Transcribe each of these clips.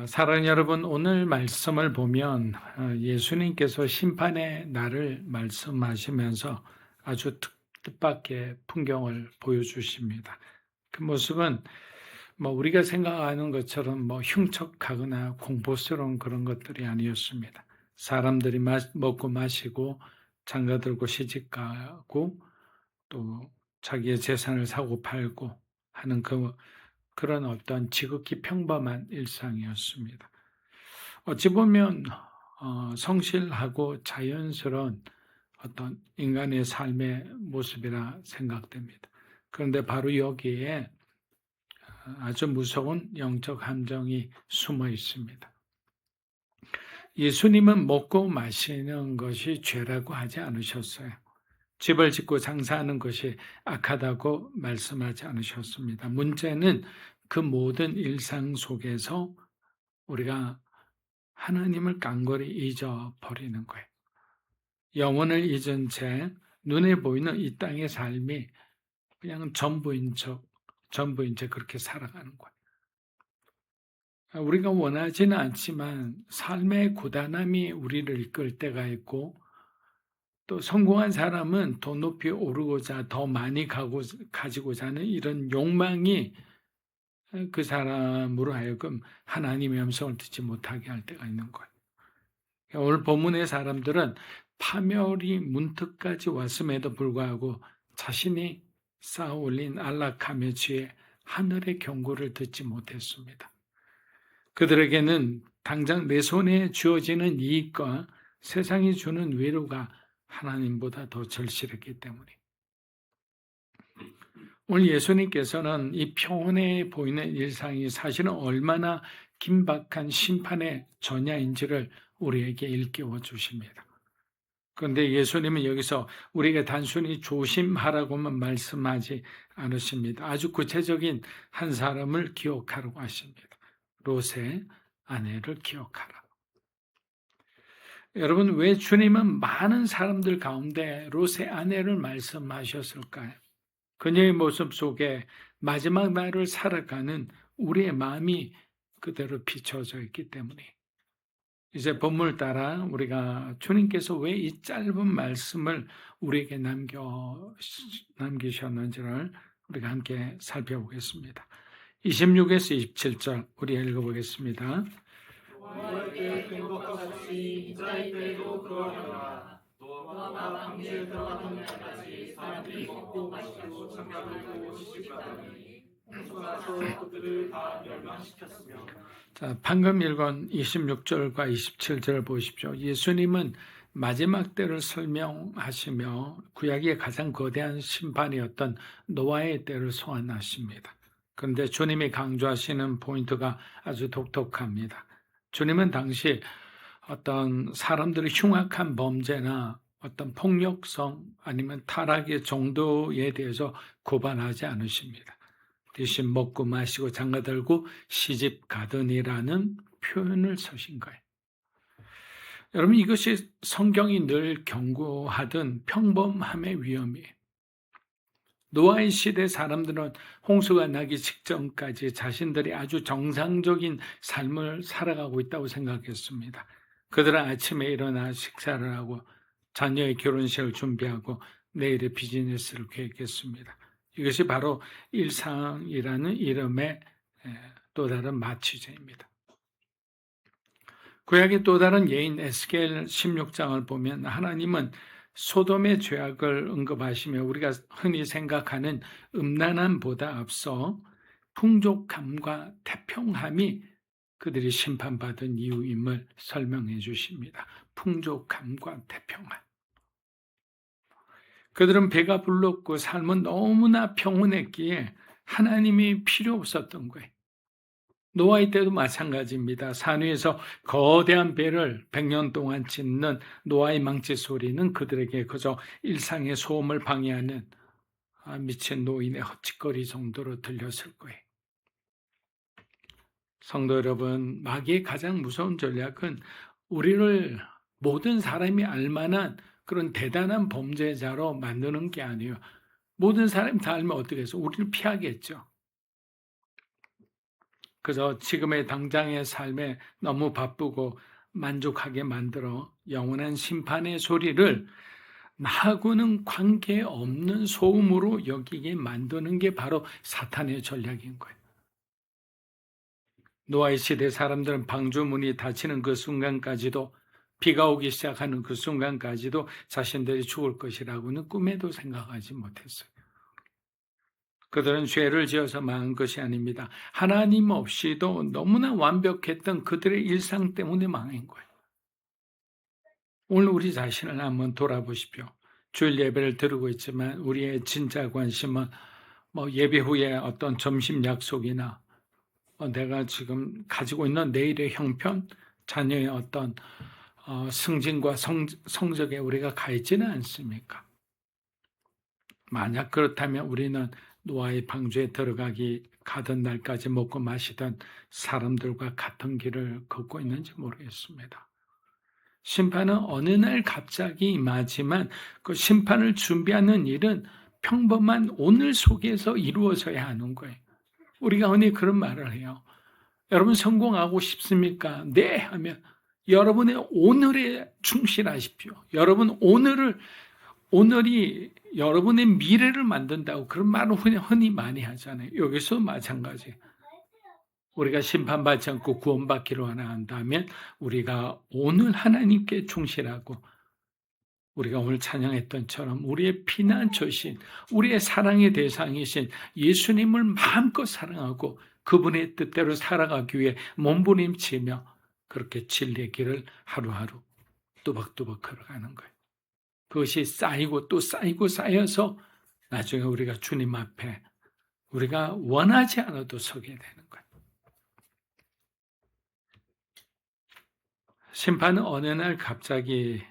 사랑하는 여러분, 오늘 말씀을 보면 예수님께서 심판의 날을 말씀하시면서 아주 뜻밖의 풍경을 보여주십니다. 그 모습은 우리가 생각하는 것처럼 흉측하거나 공포스러운 그런 것들이 아니었습니다. 사람들이 먹고 마시고 장가들고 시집가고 또 자기의 재산을 사고 팔고 하는 그런 어떤 지극히 평범한 일상이었습니다. 어찌 보면 성실하고 자연스러운 어떤 인간의 삶의 모습이라 생각됩니다. 그런데 바로 여기에 아주 무서운 영적 함정이 숨어 있습니다. 예수님은 먹고 마시는 것이 죄라고 하지 않으셨어요. 집을 짓고 장사하는 것이 악하다고 말씀하지 않으셨습니다. 문제는 그 모든 일상 속에서 우리가 하나님을 깡그리 잊어버리는 거예요. 영혼을 잊은 채 눈에 보이는 이 땅의 삶이 그냥 전부인 채 그렇게 살아가는 거예요. 우리가 원하지는 않지만 삶의 고단함이 우리를 이끌 때가 있고, 또 성공한 사람은 더 높이 오르고자 더 많이 가지고자 하는 이런 욕망이 그 사람으로 하여금 하나님의 음성을 듣지 못하게 할 때가 있는 거예요. 오늘 본문의 사람들은 파멸이 문턱까지 왔음에도 불구하고 자신이 쌓아올린 안락함의 지에 하늘의 경고를 듣지 못했습니다. 그들에게는 당장 내 손에 주어지는 이익과 세상이 주는 위로가 하나님보다 더 절실했기 때문에, 오늘 예수님께서는 이 평온해 보이는 일상이 사실은 얼마나 긴박한 심판의 전야인지를 우리에게 일깨워 주십니다. 그런데 예수님은 여기서 우리에게 단순히 조심하라고만 말씀하지 않으십니다. 아주 구체적인 한 사람을 기억하라고 하십니다. 롯의 아내를 기억하라. 여러분, 왜 주님은 많은 사람들 가운데 롯의 아내를 말씀하셨을까요? 그녀의 모습 속에 마지막 날을 살아가는 우리의 마음이 그대로 비춰져 있기 때문에, 이제 본문을 따라 우리가 주님께서 왜 이 짧은 말씀을 우리에게 남기셨는지를 우리가 함께 살펴보겠습니다. 26에서 27절 우리 읽어보겠습니다. 노아의 때에 된 것과 같이 인자의 때에도 그러하리라. 노아가 방주에 들어가던 날까지 사람들이 먹고 마시고 장가들고 시집가더니 홍수가 나서 그들을 다 멸망시켰으며. 자, 방금 읽은 26절과 27절을 보십시오. 예수님은 마지막 때를 설명하시며 구약의 가장 거대한 심판이었던 노아의 때를 소환하십니다. 그런데 주님이 강조하시는 포인트가 아주 독특합니다. 주님은 당시 어떤 사람들의 흉악한 범죄나 어떤 폭력성 아니면 타락의 정도에 대해서 고발하지 않으십니다. 대신 먹고 마시고 장가들고 시집 가더니라는 표현을 쓰신 거예요. 여러분, 이것이 성경이 늘 경고하던 평범함의 위험이에요. 노아의 시대 사람들은 홍수가 나기 직전까지 자신들이 아주 정상적인 삶을 살아가고 있다고 생각했습니다. 그들은 아침에 일어나 식사를 하고 자녀의 결혼식을 준비하고 내일의 비즈니스를 계획했습니다. 이것이 바로 일상이라는 이름의 또 다른 마취제입니다. 구약의 또 다른 예인 에스겔 16장을 보면 하나님은 소돔의 죄악을 언급하시며 우리가 흔히 생각하는 음란함보다 앞서 풍족함과 태평함이 그들이 심판받은 이유임을 설명해 주십니다. 풍족함과 태평함. 그들은 배가 불렀고 삶은 너무나 평온했기에 하나님이 필요 없었던 거예요. 노아의 때도 마찬가지입니다. 산 위에서 거대한 배를 100년 동안 짓는 노아의 망치 소리는 그들에게 그저 일상의 소음을 방해하는 미친 노인의 헛짓거리 정도로 들렸을 거예요. 성도 여러분, 마귀의 가장 무서운 전략은 우리를 모든 사람이 알만한 그런 대단한 범죄자로 만드는 게 아니에요. 모든 사람이 다 알면 어떻게 해서 우리를 피하겠죠. 그저 지금의 당장의 삶에 너무 바쁘고 만족하게 만들어 영원한 심판의 소리를 나하고는 관계없는 소음으로 여기게 만드는 게 바로 사탄의 전략인 거예요. 노아의 시대 사람들은 방주문이 닫히는 그 순간까지도, 비가 오기 시작하는 그 순간까지도 자신들이 죽을 것이라고는 꿈에도 생각하지 못했어요. 그들은 죄를 지어서 망한 것이 아닙니다. 하나님 없이도 너무나 완벽했던 그들의 일상 때문에 망한 거예요. 오늘 우리 자신을 한번 돌아보십시오. 주일 예배를 드리고 있지만 우리의 진짜 관심은 예배 후에 어떤 점심 약속이나 내가 지금 가지고 있는 내일의 형편, 자녀의 어떤 승진과 성적에 우리가 가 있지는 않습니까? 만약 그렇다면 우리는 노아의 방주에 가던 날까지 먹고 마시던 사람들과 같은 길을 걷고 있는지 모르겠습니다. 심판은 어느 날 갑자기 임하지만 그 심판을 준비하는 일은 평범한 오늘 속에서 이루어져야 하는 거예요. 우리가 흔히 그런 말을 해요. 여러분 성공하고 싶습니까? 네 하면 여러분의 오늘에 충실하십시오. 여러분 오늘이 여러분의 미래를 만든다고 그런 말을 흔히 많이 하잖아요. 여기서 마찬가지. 우리가 심판받지 않고 구원받기로 하나 한다면 우리가 오늘 하나님께 충실하고 우리가 오늘 찬양했던처럼 우리의 피난처신, 우리의 사랑의 대상이신 예수님을 마음껏 사랑하고 그분의 뜻대로 살아가기 위해 몸부림치며 그렇게 진리의 길을 하루하루 또박또박 걸어가는 거예요. 그것이 쌓이고 또 쌓이고 쌓여서 나중에 우리가 주님 앞에 우리가 원하지 않아도 서게 되는 거예요. 심판은 어느 날 갑자기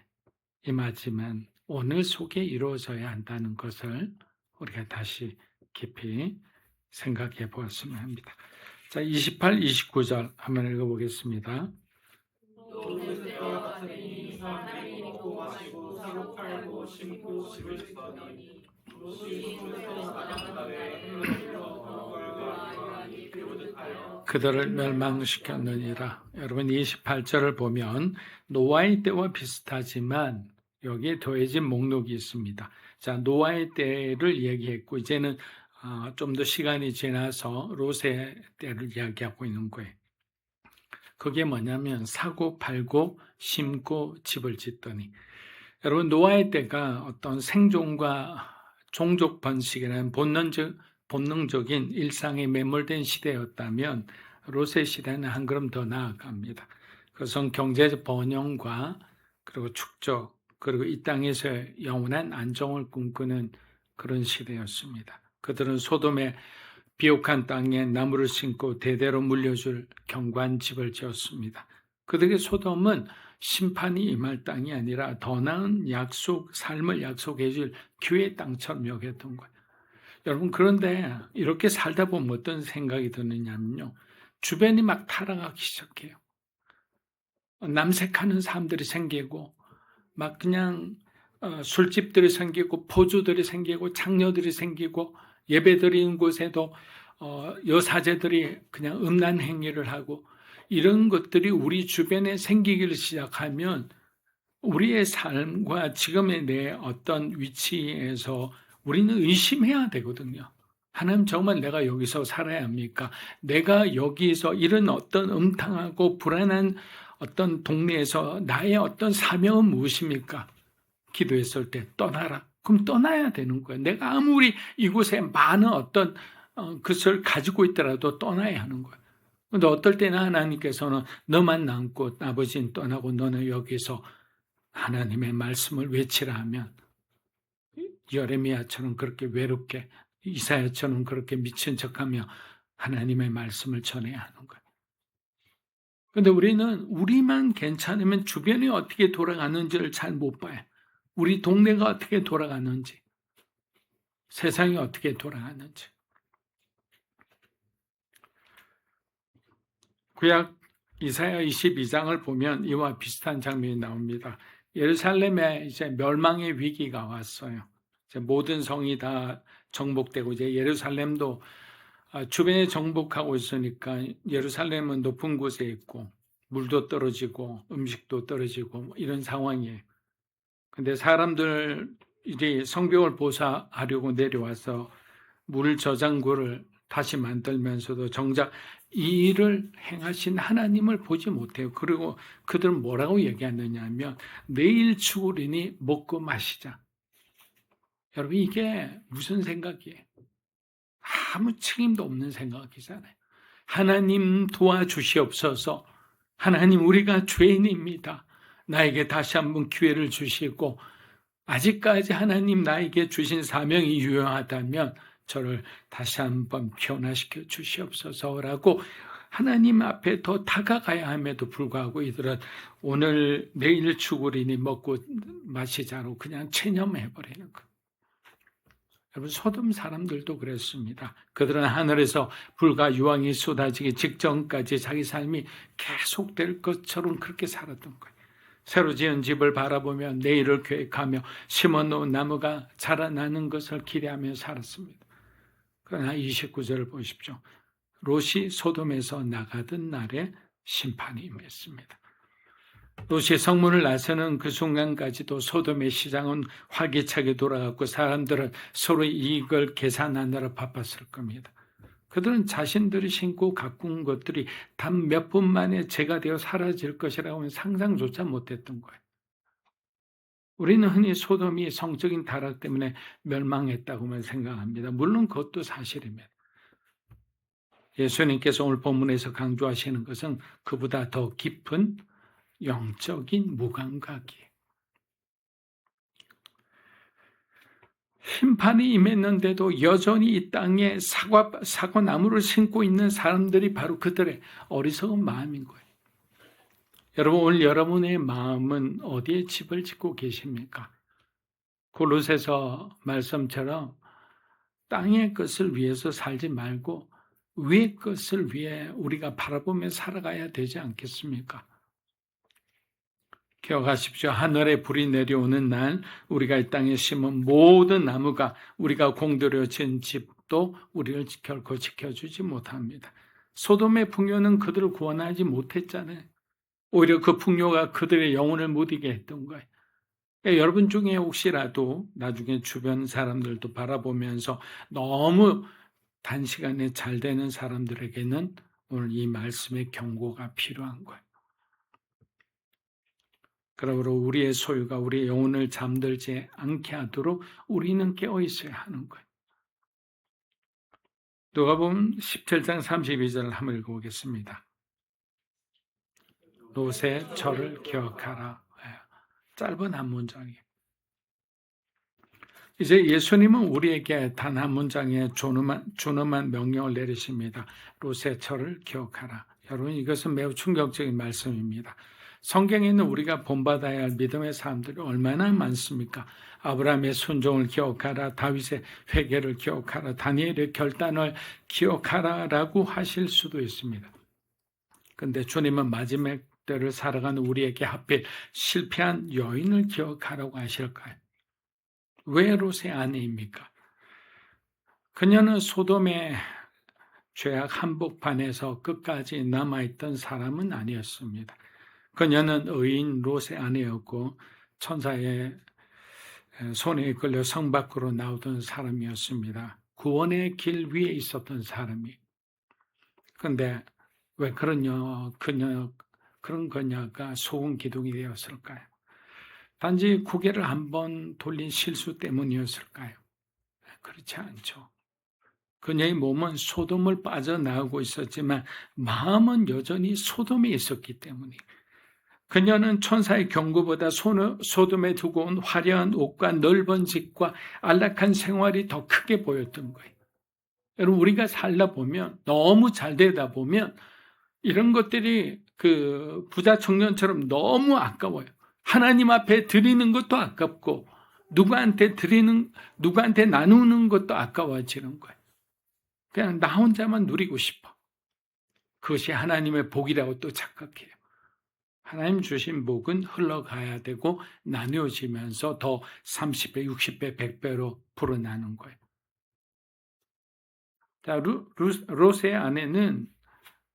임하지만 오늘 속에 이루어져야 한다는 것을 우리가 다시 깊이 생각해 보았으면 합니다. 자, 28, 29절 한번 읽어보겠습니다. 또 그때와 같으니 사람들이 먹고 마시고 사고 팔고 심고 집을 짓더니 롯이 중에서 사냥하되 그들을 멸망시켰느니라. 여러분 28절을 보면 노아의 때와 비슷하지만 여기에 더해진 목록이 있습니다. 자, 노아의 때를 얘기했고 이제는 좀 더 시간이 지나서 롯의 때를 이야기하고 있는 거예요. 그게 뭐냐면 사고 팔고 심고 집을 짓더니, 여러분 노아의 때가 어떤 생존과 종족 번식이라는 본능적인 일상에 매몰된 시대였다면 롯의 시대는 한 걸음 더 나아갑니다. 그것은 경제적 번영과 그리고 축적 그리고 이 땅에서 영원한 안정을 꿈꾸는 그런 시대였습니다. 그들은 소돔의 비옥한 땅에 나무를 심고 대대로 물려줄 경관 집을 지었습니다. 그들의 소돔은 심판이 임할 땅이 아니라 더 나은 삶을 약속해 줄 기회의 땅처럼 여겼던 거예요. 여러분 그런데 이렇게 살다 보면 어떤 생각이 드느냐면요. 주변이 막 타락하기 시작해요. 남색하는 사람들이 생기고 막 그냥 술집들이 생기고 포주들이 생기고 장녀들이 생기고 예배드리는 곳에도 여사제들이 그냥 음란 행위를 하고 이런 것들이 우리 주변에 생기기를 시작하면 우리의 삶과 지금의 내 어떤 위치에서 우리는 의심해야 되거든요. 하나님 정말 내가 여기서 살아야 합니까? 내가 여기서 이런 어떤 음탕하고 불안한 어떤 동네에서 나의 어떤 사명은 무엇입니까? 기도했을 때 떠나라. 그럼 떠나야 되는 거예요. 내가 아무리 이곳에 많은 어떤 것을 가지고 있더라도 떠나야 하는 거예요. 그런데 어떨 때는 하나님께서는 너만 남고 나머지는 떠나고 너는 여기서 하나님의 말씀을 외치라 하면 예레미야처럼 그렇게 외롭게 이사야처럼 그렇게 미친 척하며 하나님의 말씀을 전해야 하는 거예요. 그런데 우리는 우리만 괜찮으면 주변이 어떻게 돌아가는지를 잘 못 봐요. 우리 동네가 어떻게 돌아가는지, 세상이 어떻게 돌아가는지. 구약 이사야 22장을 보면 이와 비슷한 장면이 나옵니다. 예루살렘에 이제 멸망의 위기가 왔어요. 이제 모든 성이 다 정복되고 이제 예루살렘도 주변에 정복하고 있으니까 예루살렘은 높은 곳에 있고 물도 떨어지고 음식도 떨어지고 뭐 이런 상황이에요. 근데 사람들이 성벽을 보수하려고 내려와서 물 저장고를 다시 만들면서도 정작 이 일을 행하신 하나님을 보지 못해요. 그리고 그들은 뭐라고 얘기하느냐 하면 내일 죽으리니 먹고 마시자. 여러분 이게 무슨 생각이에요? 아무 책임도 없는 생각이잖아요. 하나님 도와주시옵소서. 하나님 우리가 죄인입니다. 나에게 다시 한번 기회를 주시고 아직까지 하나님 나에게 주신 사명이 유효하다면 저를 다시 한번 변화시켜 주시옵소서라고 하나님 앞에 더 다가가야 함에도 불구하고 이들은 오늘 내일 죽으리니 먹고 마시자로 그냥 체념해버리는 거예요. 여러분 소돔 사람들도 그랬습니다. 그들은 하늘에서 불과 유황이 쏟아지기 직전까지 자기 삶이 계속될 것처럼 그렇게 살았던 거예요. 새로 지은 집을 바라보며 내일을 계획하며 심어놓은 나무가 자라나는 것을 기대하며 살았습니다. 그러나 29절을 보십시오. 롯이 소돔에서 나가던 날에 심판이 임했습니다. 롯이 성문을 나서는 그 순간까지도 소돔의 시장은 활기차게 돌아갔고 사람들은 서로의 이익을 계산하느라 바빴을 겁니다. 그들은 자신들이 신고 가꾼 것들이 단 몇 분 만에 재가 되어 사라질 것이라고는 상상조차 못했던 거예요. 우리는 흔히 소돔이 성적인 타락 때문에 멸망했다고만 생각합니다. 물론 그것도 사실입니다. 예수님께서 오늘 본문에서 강조하시는 것은 그보다 더 깊은 영적인 무감각이에요. 심판이 임했는데도 여전히 이 땅에 사과나무를 심고 있는 사람들이 바로 그들의 어리석은 마음인 거예요. 여러분 오늘 여러분의 마음은 어디에 집을 짓고 계십니까? 골로새서 말씀처럼 땅의 것을 위해서 살지 말고 위의 것을 위해 우리가 바라보며 살아가야 되지 않겠습니까? 기억하십시오. 하늘에 불이 내려오는 날 우리가 이 땅에 심은 모든 나무가 우리가 공들여 진 집도 우리를 결코 지켜주지 못합니다. 소돔의 풍요는 그들을 구원하지 못했잖아요. 오히려 그 풍요가 그들의 영혼을 못 이게 했던 거예요. 그러니까 여러분 중에 혹시라도 나중에 주변 사람들도 바라보면서 너무 단시간에 잘 되는 사람들에게는 오늘 이 말씀의 경고가 필요한 거예요. 그러므로 우리의 소유가 우리의 영혼을 잠들지 않게 하도록 우리는 깨어 있어야 하는 거예요. 누가복음 17장 32절을 한번 읽어보겠습니다. 롯의 절을 기억하라. 짧은 한 문장이에요. 이제 예수님은 우리에게 단 한 문장의 준엄한 명령을 내리십니다. 롯의 절을 기억하라. 여러분 이것은 매우 충격적인 말씀입니다. 성경에 있는 우리가 본받아야 할 믿음의 사람들이 얼마나 많습니까? 아브라함의 순종을 기억하라, 다윗의 회개를 기억하라, 다니엘의 결단을 기억하라라고 하실 수도 있습니다. 그런데 주님은 마지막 때를 살아가는 우리에게 하필 실패한 여인을 기억하라고 하실까요? 왜 롯의 아내입니까? 그녀는 소돔의 죄악 한복판에서 끝까지 남아있던 사람은 아니었습니다. 그녀는 의인 롯의 아내였고 천사의 손에 이끌려 성 밖으로 나오던 사람이었습니다. 구원의 길 위에 있었던 사람이. 그런데 왜 그런 그녀가 소금 기둥이 되었을까요? 단지 고개를 한번 돌린 실수 때문이었을까요? 그렇지 않죠. 그녀의 몸은 소돔을 빠져나오고 있었지만 마음은 여전히 소돔에 있었기 때문이에요. 그녀는 천사의 경고보다 소돔에 두고 온 화려한 옷과 넓은 집과 안락한 생활이 더 크게 보였던 거예요. 여러분 우리가 살다 보면 너무 잘 되다 보면 이런 것들이 그 부자 청년처럼 너무 아까워요. 하나님 앞에 드리는 것도 아깝고 누구한테 나누는 것도 아까워지는 거예요. 그냥 나 혼자만 누리고 싶어. 그것이 하나님의 복이라고 또 착각해요. 하나님 주신 복은 흘러가야 되고 나누어지면서 더 30배, 60배, 100배로 불어나는 거예요. 자, 롯의 아내는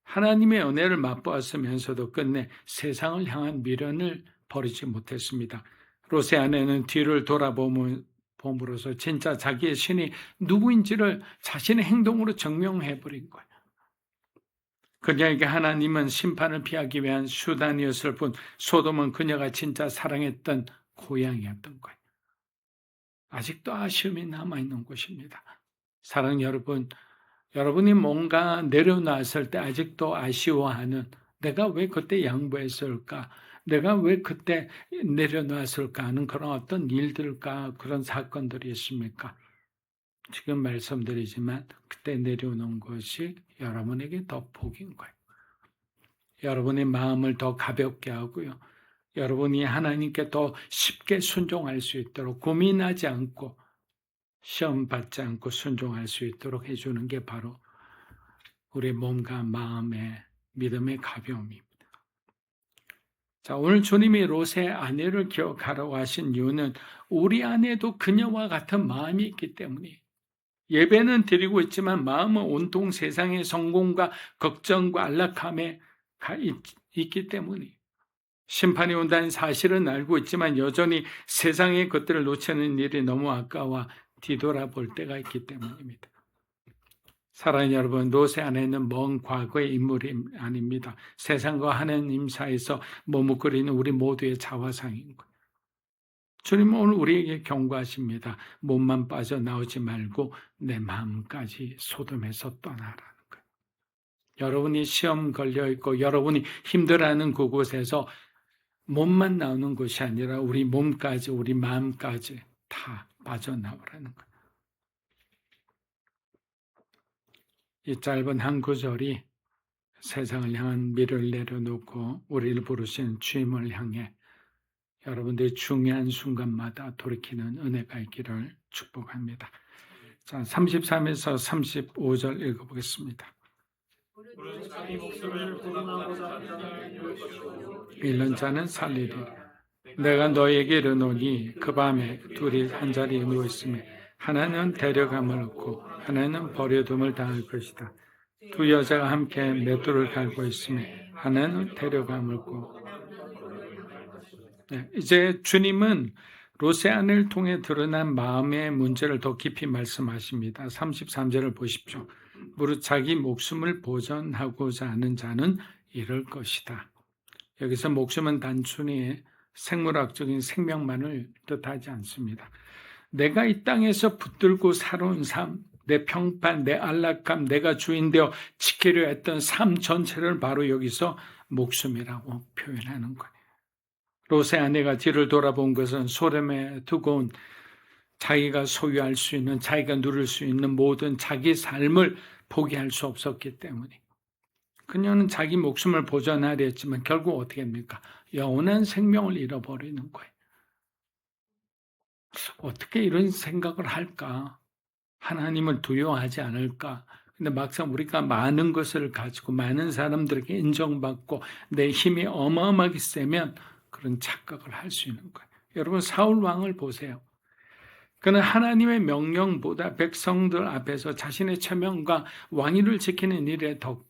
하나님의 은혜를 맛보았으면서도 끝내 세상을 향한 미련을 버리지 못했습니다. 롯의 아내는 뒤를 돌아봄으로써 진짜 자기의 신이 누구인지를 자신의 행동으로 증명해버린 거예요. 그녀에게 하나님은 심판을 피하기 위한 수단이었을 뿐 소돔은 그녀가 진짜 사랑했던 고향이었던 거예요. 아직도 아쉬움이 남아있는 곳입니다. 사랑 여러분, 여러분이 뭔가 내려놨을 때 아직도 아쉬워하는 내가 왜 그때 양보했을까? 내가 왜 그때 내려놨을까 하는 그런 어떤 일들과 그런 사건들이 있습니까? 지금 말씀드리지만 그때 내려놓은 것이 여러분에게 더 복인 거예요. 여러분의 마음을 더 가볍게 하고요. 여러분이 하나님께 더 쉽게 순종할 수 있도록 고민하지 않고 시험 받지 않고 순종할 수 있도록 해주는 게 바로 우리 몸과 마음의 믿음의 가벼움입니다. 자, 오늘 주님이 롯의 아내를 기억하라고 하신 이유는 우리 안에도 그녀와 같은 마음이 있기 때문이에요. 예배는 드리고 있지만 마음은 온통 세상의 성공과 걱정과 안락함에 있기 때문이에요. 심판이 온다는 사실은 알고 있지만 여전히 세상의 것들을 놓치는 일이 너무 아까워 뒤돌아볼 때가 있기 때문입니다. 사랑하는 여러분, 롯의 아내는 먼 과거의 인물이 아닙니다. 세상과 하나님 사이에서 머뭇거리는 우리 모두의 자화상인 거예요. 주님은 오늘 우리에게 경고하십니다. 몸만 빠져나오지 말고 내 마음까지 소돔에서 떠나라는 거예요. 여러분이 시험 걸려있고 여러분이 힘들어하는 그곳에서 몸만 나오는 것이 아니라 우리 몸까지 우리 마음까지 다 빠져나오라는 거예요. 이 짧은 한 구절이 세상을 향한 미를 내려놓고 우리를 부르신 주님을 향해 여러분들의 중요한 순간마다 돌이키는 은혜가 있기를 축복합니다. 자, 33에서 35절 읽어보겠습니다. 우리는 자기 목숨을 보존하고자 하는 자를 이룰 것이고 잃는 자는 살리리라. 내가 너에게 이르노니 그 밤에 둘이 한 자리에 누워 있으며 하나는 데려감을 얻고 하나는 버려둠을 당할 것이다. 두 여자가 함께 맷돌을 갈고 있으며 하나는 데려감을 얻고. 네, 이제 주님은 롯의 아내를 통해 드러난 마음의 문제를 더 깊이 말씀하십니다. 33절을 보십시오. 무릇 자기 목숨을 보전하고자 하는 자는 이럴 것이다. 여기서 목숨은 단순히 생물학적인 생명만을 뜻하지 않습니다. 내가 이 땅에서 붙들고 살아온 삶, 내 평판, 내 안락함, 내가 주인되어 지키려 했던 삶 전체를 바로 여기서 목숨이라고 표현하는 거예요. 롯의 아내가 뒤를 돌아본 것은 소돔에 두고 온 자기가 소유할 수 있는, 자기가 누릴 수 있는 모든 자기 삶을 포기할 수 없었기 때문에 그녀는 자기 목숨을 보존하려 했지만 결국 어떻게 합니까? 영원한 생명을 잃어버리는 거예요. 어떻게 이런 생각을 할까? 하나님을 두려워하지 않을까? 근데 막상 우리가 많은 것을 가지고 많은 사람들에게 인정받고 내 힘이 어마어마하게 세면 그런 착각을 할 수 있는 거예요. 여러분 사울 왕을 보세요. 그는 하나님의 명령보다 백성들 앞에서 자신의 체면과 왕위를 지키는 일에 더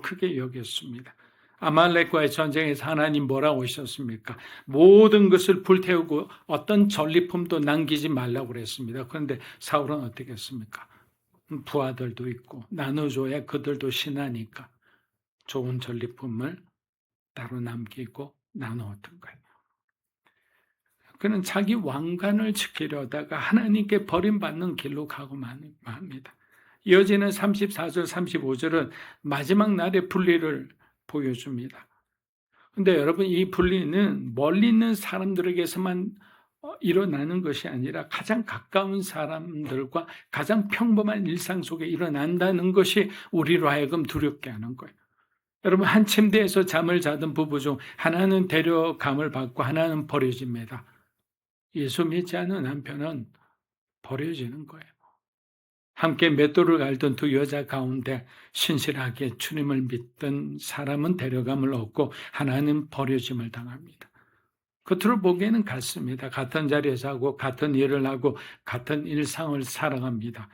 크게 여겼습니다. 아말렉과의 전쟁에서 하나님 뭐라고 하셨습니까? 모든 것을 불태우고 어떤 전리품도 남기지 말라고 그랬습니다. 그런데 사울은 어떻게 했습니까? 부하들도 있고 나눠줘야 그들도 신하니까 좋은 전리품을 따로 남기고 나누었던 거예요. 그는 자기 왕관을 지키려다가 하나님께 버림받는 길로 가고만 합니다. 이어지는 34절, 35절은 마지막 날의 분리를 보여줍니다. 그런데 여러분 이 분리는 멀리 있는 사람들에게서만 일어나는 것이 아니라 가장 가까운 사람들과 가장 평범한 일상 속에 일어난다는 것이 우리로 하여금 두렵게 하는 거예요. 여러분 한 침대에서 잠을 자던 부부 중 하나는 데려감을 받고 하나는 버려집니다. 예수 믿지 않은 남편은 버려지는 거예요. 함께 맷돌을 갈던 두 여자 가운데 신실하게 주님을 믿던 사람은 데려감을 얻고 하나는 버려짐을 당합니다. 겉으로 보기에는 같습니다. 같은 자리에서 하고 같은 일을 하고 같은 일상을 살아갑니다.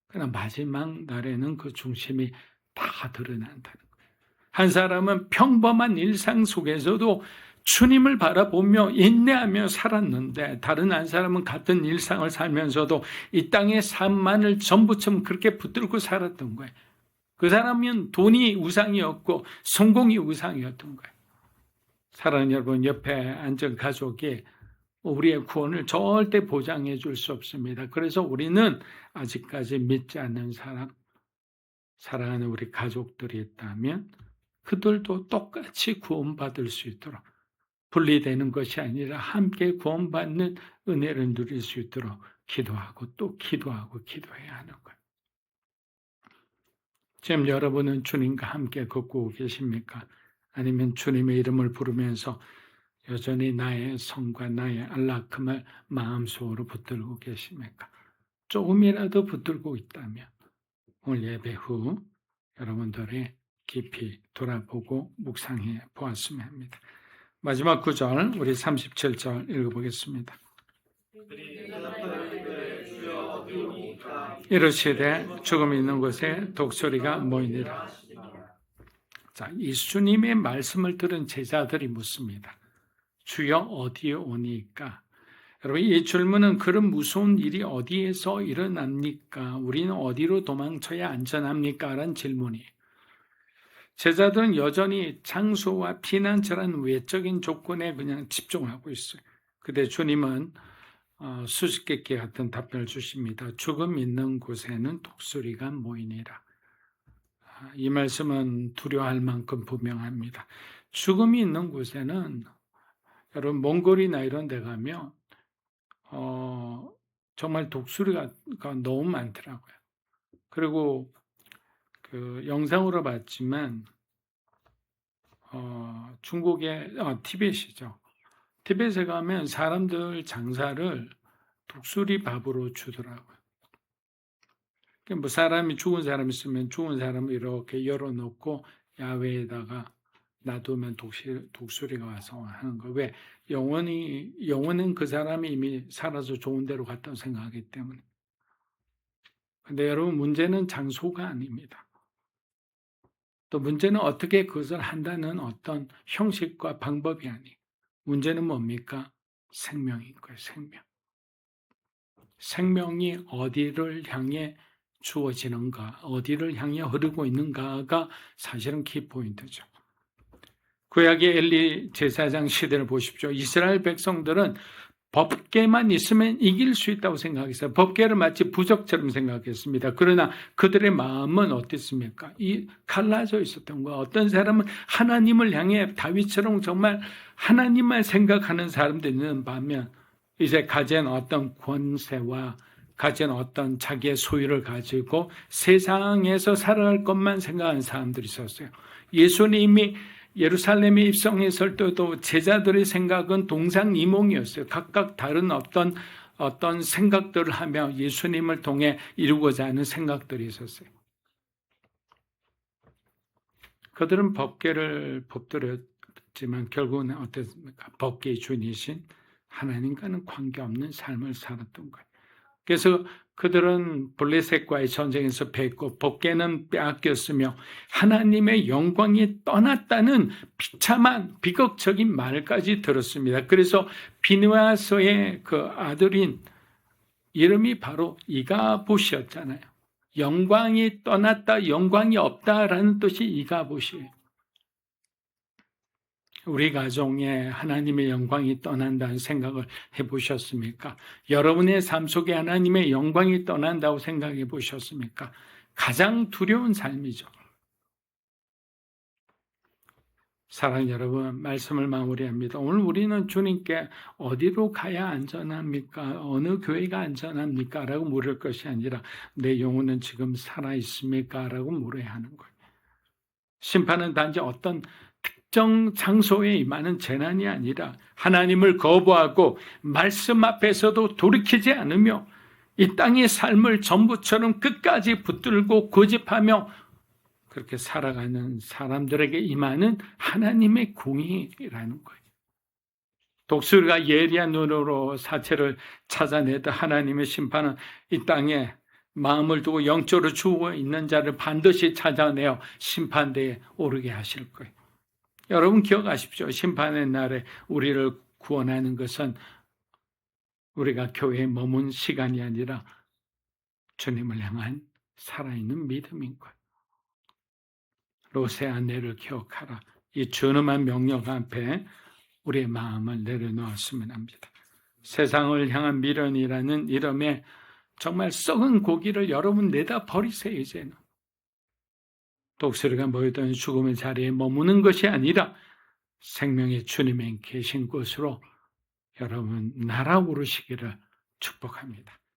그러나 마지막 날에는 그 중심이 다 드러난다는 거예요. 한 사람은 평범한 일상 속에서도 주님을 바라보며 인내하며 살았는데, 다른 한 사람은 같은 일상을 살면서도 이 땅의 삶만을 전부처럼 그렇게 붙들고 살았던 거예요. 그 사람은 돈이 우상이었고 성공이 우상이었던 거예요. 사랑하는 여러분, 옆에 앉은 가족이 우리의 구원을 절대 보장해 줄 수 없습니다. 그래서 우리는 아직까지 믿지 않는 사람, 사랑하는 우리 가족들이 있다면 그들도 똑같이 구원받을 수 있도록, 분리되는 것이 아니라 함께 구원받는 은혜를 누릴 수 있도록 기도하고 또 기도하고 기도해야 하는 거예요. 지금 여러분은 주님과 함께 걷고 계십니까? 아니면 주님의 이름을 부르면서 여전히 나의 성과 나의 안락함을 마음속으로 붙들고 계십니까? 조금이라도 붙들고 있다면 오늘 예배 후 여러분들이 깊이 돌아보고 묵상해 보았으면 합니다. 마지막 구절, 우리 37절 읽어보겠습니다. 이르시되 죽음이 있는 곳에 독수리가 모이니라. 자, 예수님의 말씀을 들은 제자들이 묻습니다. 주여 어디에 오니까? 여러분, 이 질문은 그런 무서운 일이 어디에서 일어납니까? 우리는 어디로 도망쳐야 안전합니까? 라는 질문이에요. 제자들은 여전히 장소와 피난처라는 외적인 조건에 그냥 집중하고 있어요. 근데 주님은 수수께끼 같은 답변을 주십니다. 죽음 있는 곳에는 독수리가 모이니라. 이 말씀은 두려워할 만큼 분명합니다. 죽음이 있는 곳에는 여러분 몽골이나 이런 데 가면 정말 독수리가 너무 많더라고요. 그리고 그 영상으로 봤지만 중국의 티벳이죠. 티벳에 가면 사람들 장사를 독수리 밥으로 주더라고요. 뭐 사람이 죽은 사람 있으면 죽은 사람을 이렇게 열어놓고 야외에다가 놔두면 독수리가 와서 하는 거. 왜? 영혼은 그 사람이 이미 살아서 좋은 데로 갔다고 생각하기 때문에. 근데 여러분, 문제는 장소가 아닙니다. 또 문제는 어떻게 그것을 한다는 어떤 형식과 방법이 아니에요. 문제는 뭡니까? 생명인 거예요, 생명. 생명이 어디를 향해 주어지는가, 어디를 향해 흐르고 있는가가 사실은 키포인트죠. 구약의 엘리 제사장 시대를 보십시오. 이스라엘 백성들은 법궤만 있으면 이길 수 있다고 생각했어요. 법궤를 마치 부적처럼 생각했습니다. 그러나 그들의 마음은 어땠습니까? 갈라져 있었던 거예요. 어떤 사람은 하나님을 향해 다윗처럼 정말 하나님만 생각하는 사람들이 있는 반면 이제 가진 어떤 권세와 가진 어떤 자기의 소유를 가지고 세상에서 살아갈 것만 생각하는 사람들이 있었어요. 예수님이 예루살렘에 입성했을 때도 제자들의 생각은 동상이몽이었어요. 각각 다른 어떤 생각들을 하며 예수님을 통해 이루고자 하는 생각들이 있었어요. 그들은 법궤를 법들였지만 결국은 어땠습니까? 법궤의 주인이신 하나님과는 관계없는 삶을 살았던 거예요. 그래서 그들은 블레셋과의 전쟁에서 패했고 법궤는 빼앗겼으며 하나님의 영광이 떠났다는 비참한 비극적인 말까지 들었습니다. 그래서 비느하스의 그 아들인 이름이 바로 이가봇이었잖아요. 영광이 떠났다, 영광이 없다라는 뜻이 이가봇이에요. 우리 가정에 하나님의 영광이 떠난다는 생각을 해보셨습니까? 여러분의 삶 속에 하나님의 영광이 떠난다고 생각해 보셨습니까? 가장 두려운 삶이죠. 사랑하는 여러분, 말씀을 마무리합니다. 오늘 우리는 주님께 어디로 가야 안전합니까? 어느 교회가 안전합니까? 라고 물을 것이 아니라 내 영혼은 지금 살아있습니까? 라고 물어야 하는 거예요. 심판은 단지 어떤 특정 장소에 임하는 재난이 아니라 하나님을 거부하고 말씀 앞에서도 돌이키지 않으며 이 땅의 삶을 전부처럼 끝까지 붙들고 고집하며 그렇게 살아가는 사람들에게 임하는 하나님의 공의라는 거예요. 독수리가 예리한 눈으로 사체를 찾아내듯 하나님의 심판은 이 땅에 마음을 두고 영적으로 죽어 있는 자를 반드시 찾아내어 심판대에 오르게 하실 거예요. 여러분 기억하십시오. 심판의 날에 우리를 구원하는 것은 우리가 교회에 머문 시간이 아니라 주님을 향한 살아있는 믿음인 거예요. 롯의 아내를 기억하라. 이 준엄한 명령 앞에 우리의 마음을 내려놓았으면 합니다. 세상을 향한 미련이라는 이름에 정말 썩은 고기를 여러분 내다 버리세요. 이제는 독수리가 모이던 죽음의 자리에 머무는 것이 아니라 생명의 주님의 계신 곳으로 여러분 날아오르시기를 축복합니다.